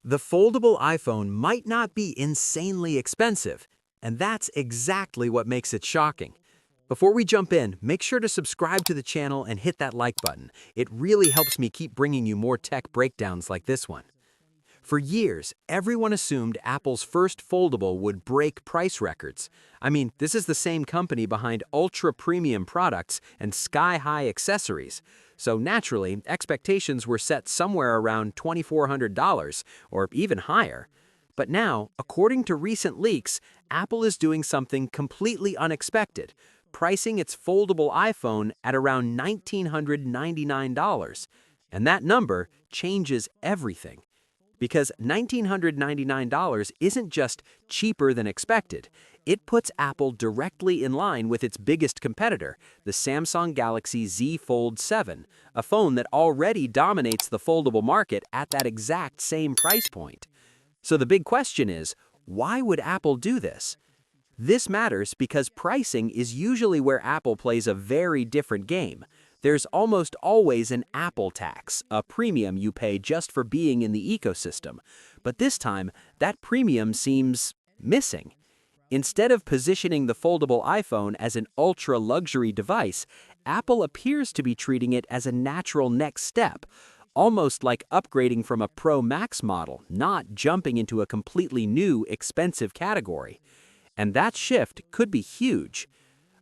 The foldable iPhone might not be insanely expensive, and that's exactly what makes it shocking. Before we jump in, make sure to subscribe to the channel and hit that like button. It really helps me keep bringing you more tech breakdowns like this one. For years, everyone assumed Apple's first foldable would break price records. I mean, this is the same company behind ultra-premium products and sky-high accessories. So naturally, expectations were set somewhere around $2,400 or even higher. But now, according to recent leaks, Apple is doing something completely unexpected, pricing its foldable iPhone at around $1,999. And that number changes everything. Because $1,999 isn't just cheaper than expected, it puts Apple directly in line with its biggest competitor, the Samsung Galaxy Z Fold 7, a phone that already dominates the foldable market at that exact same price point. So the big question is, why would Apple do this? This matters because pricing is usually where Apple plays a very different game. There's almost always an Apple tax, a premium you pay just for being in the ecosystem. But this time, that premium seems missing. Instead of positioning the foldable iPhone as an ultra-luxury device, Apple appears to be treating it as a natural next step, almost like upgrading from a Pro Max model, not jumping into a completely new, expensive category. And that shift could be huge.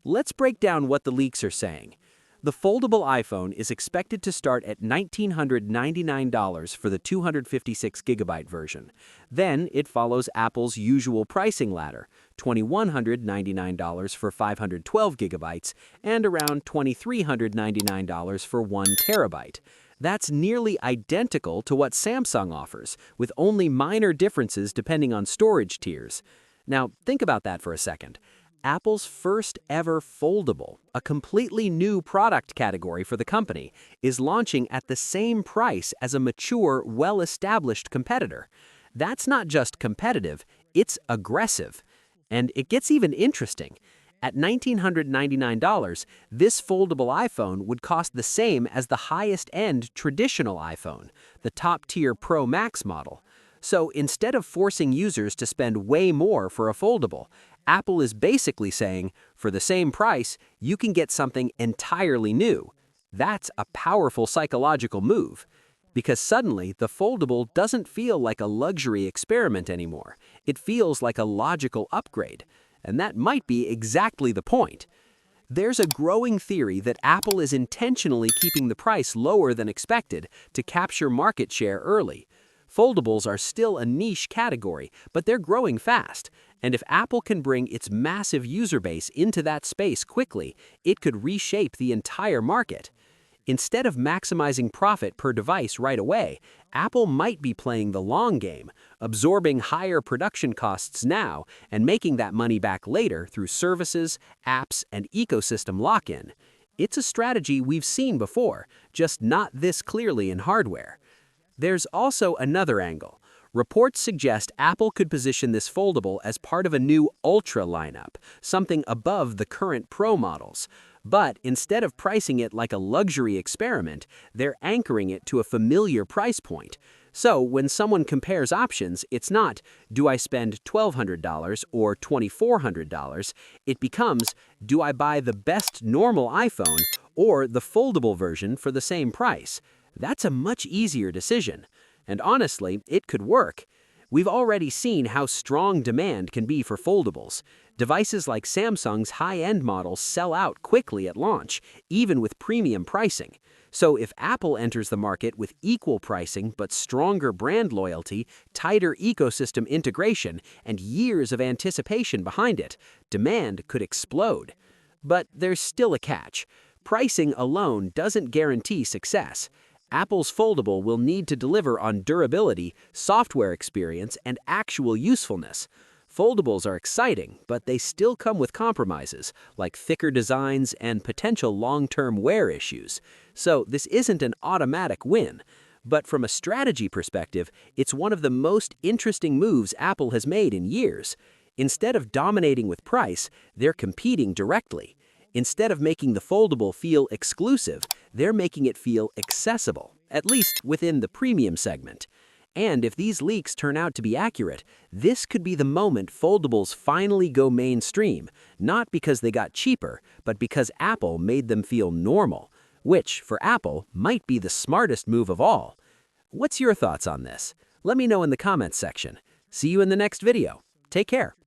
Let's break down what the leaks are saying. The foldable iPhone is expected to start at $1,999 for the 256GB version. Then it follows Apple's usual pricing ladder, $2,199 for 512GB and around $2,399 for 1TB. That's nearly identical to what Samsung offers, with only minor differences depending on storage tiers. Now, think about that for a second. Apple's first ever foldable, a completely new product category for the company, is launching at the same price as a mature, well-established competitor. That's not just competitive, it's aggressive. And it gets even interesting. At $1,999, this foldable iPhone would cost the same as the highest-end traditional iPhone, the top-tier Pro Max model. So instead of forcing users to spend way more for a foldable, Apple is basically saying, for the same price, you can get something entirely new. That's a powerful psychological move. Because suddenly, the foldable doesn't feel like a luxury experiment anymore. It feels like a logical upgrade. And that might be exactly the point. There's a growing theory that Apple is intentionally keeping the price lower than expected to capture market share early. Foldables are still a niche category, but they're growing fast. And if Apple can bring its massive user base into that space quickly, it could reshape the entire market. Instead of maximizing profit per device right away, Apple might be playing the long game, absorbing higher production costs now and making that money back later through services, apps, and ecosystem lock-in. It's a strategy we've seen before, just not this clearly in hardware. There's also another angle. Reports suggest Apple could position this foldable as part of a new Ultra lineup, something above the current Pro models. But instead of pricing it like a luxury experiment, they're anchoring it to a familiar price point. So when someone compares options, it's not, do I spend $1,200 or $2,400? It becomes, do I buy the best normal iPhone or the foldable version for the same price? That's a much easier decision. And honestly, it could work. We've already seen how strong demand can be for foldables. Devices like Samsung's high-end models sell out quickly at launch, even with premium pricing. So if Apple enters the market with equal pricing but stronger brand loyalty, tighter ecosystem integration, and years of anticipation behind it, demand could explode. But there's still a catch. Pricing alone doesn't guarantee success. Apple's foldable will need to deliver on durability, software experience, and actual usefulness. Foldables are exciting, but they still come with compromises, like thicker designs and potential long-term wear issues. So this isn't an automatic win. But from a strategy perspective, it's one of the most interesting moves Apple has made in years. Instead of dominating with price, they're competing directly. Instead of making the foldable feel exclusive, they're making it feel accessible, at least within the premium segment. And if these leaks turn out to be accurate, this could be the moment foldables finally go mainstream, not because they got cheaper, but because Apple made them feel normal, which, for Apple, might be the smartest move of all. What's your thoughts on this? Let me know in the comments section. See you in the next video. Take care.